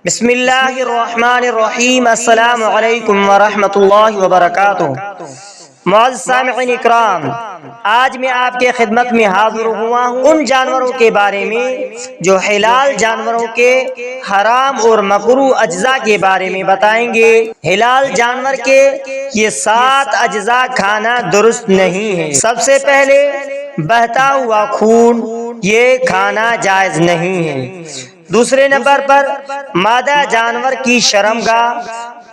بسم اللہ الرحمن الرحیم۔ السلام علیکم ورحمۃ اللہ وبرکاتہ۔ معزز سامعین اکرام، آج میں آپ کے خدمت میں حاضر ہوا ہوں ان جانوروں کے بارے میں جو حلال جانوروں کے حرام اور مکروہ اجزاء کے بارے میں بتائیں گے۔ حلال جانور کے یہ 7 اجزاء کھانا درست نہیں ہے۔ سب سے پہلے بہتا ہوا خون، یہ کھانا جائز نہیں ہے۔ دوسرے نمبر پر مادہ جانور کی شرمگاہ،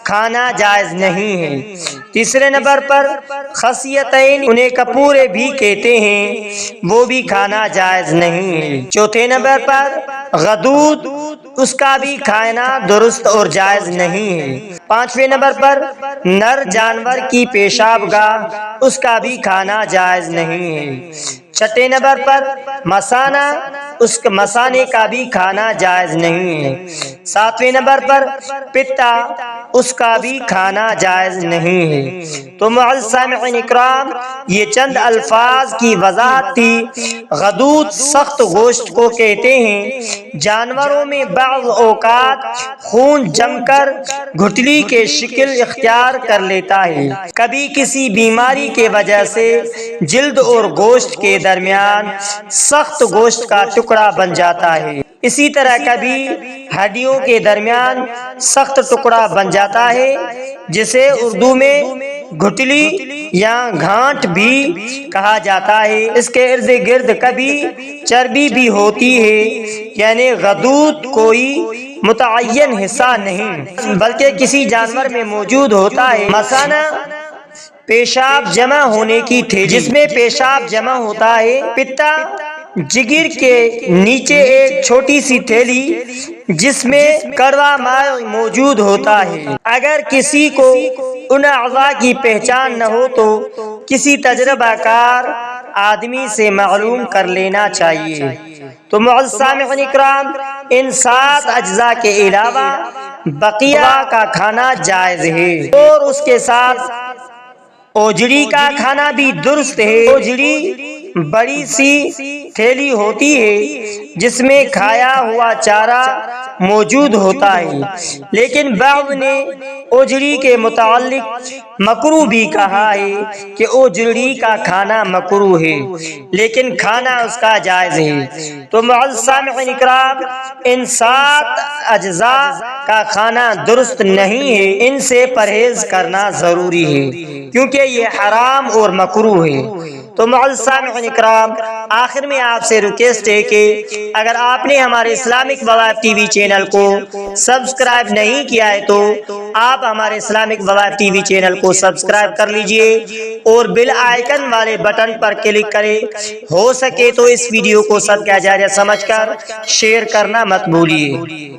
کھانا جائز نہیں ہے۔ تیسرے نمبر پر خصیتین، انہیں کپورے بھی کہتے ہیں، وہ بھی کھانا جائز نہیں ہے۔ چوتھے نمبر پر غدود، اس کا بھی کھانا درست اور جائز نہیں ہے۔ پانچویں نمبر پر نر جانور کی پیشاب گاہ، اس کا بھی کھانا جائز نہیں ہے۔ چھٹے نمبر پر مثانہ، اس مثانے کا بھی کھانا جائز نہیں ہے۔ ساتویں نمبر پر پتا، اس کا بھی کھانا جائز نہیں ہے۔ تو معزز سامعین اکرام، یہ چند الفاظ کی وضاحت تھی۔ غدود سخت گوشت کو کہتے ہیں۔ جانوروں میں بعض اوقات خون جم کر گٹھلی کے شکل اختیار کر لیتا ہے۔ کبھی کسی بیماری کی وجہ سے جلد اور گوشت کے درمیان سخت گوشت کا ٹکڑا بن جاتا ہے۔ اسی طرح کبھی ہڈیوں کے درمیان سخت ٹکڑا بن جاتا ہے، جسے اردو میں گٹھلی یا گھانٹ بھی کہا جاتا ہے۔ اس کے ارد گرد کبھی چربی بھی ہوتی ہے، یعنی غدود کوئی متعین حصہ نہیں بلکہ کسی جانور میں موجود ہوتا ہے۔ مثانہ، پیشاب جمع ہونے کی تھیلی، جس میں پیشاب جمع ہوتا ہے۔ پتا، جگر کے نیچے ایک چھوٹی سی تھیلی جس میں کڑوا ماء موجود ہوتا ہے۔ اگر کسی کو ان اعضاء کی پہچان نہ ہو تو کسی تجربہ کار آدمی سے معلوم کر لینا چاہیے۔ تو معزز سامعین اکرام، ان 7 اجزاء کے علاوہ بقیہ کا کھانا جائز ہے، اور اس کے ساتھ اوجڑی کا کھانا بھی درست ہے۔ اوجڑی بڑی سی تھیلی ہوتی ہے جس میں کھایا ہوا چارہ موجود ہوتا ہے، لیکن بعض نے اوجڑی کے متعلق مکروہ بھی کہا ہے کہ اوجڑی کا کھانا مکروہ ہے، لیکن کھانا اس کا جائز ہے۔ تو معزز سامعین اکرام، ان 7 اجزاء کا کھانا درست نہیں ہے، ان سے پرہیز کرنا ضروری ہے کیونکہ یہ حرام اور مکروہ ہے۔ تو معزز سامعین اکرام، آخر میں آپ سے ریکویسٹ ہے کہ اگر آپ نے ہمارے اسلامک وظائف ٹی وی چینل کو سبسکرائب نہیں کیا ہے تو آپ ہمارے اسلامک وظائف ٹی وی چینل کو سبسکرائب کر لیجئے اور بیل آئیکن والے بٹن پر کلک کریں۔ ہو سکے تو اس ویڈیو کو صدقہ جاریہ سمجھ کر شیئر کرنا مت بھولیے۔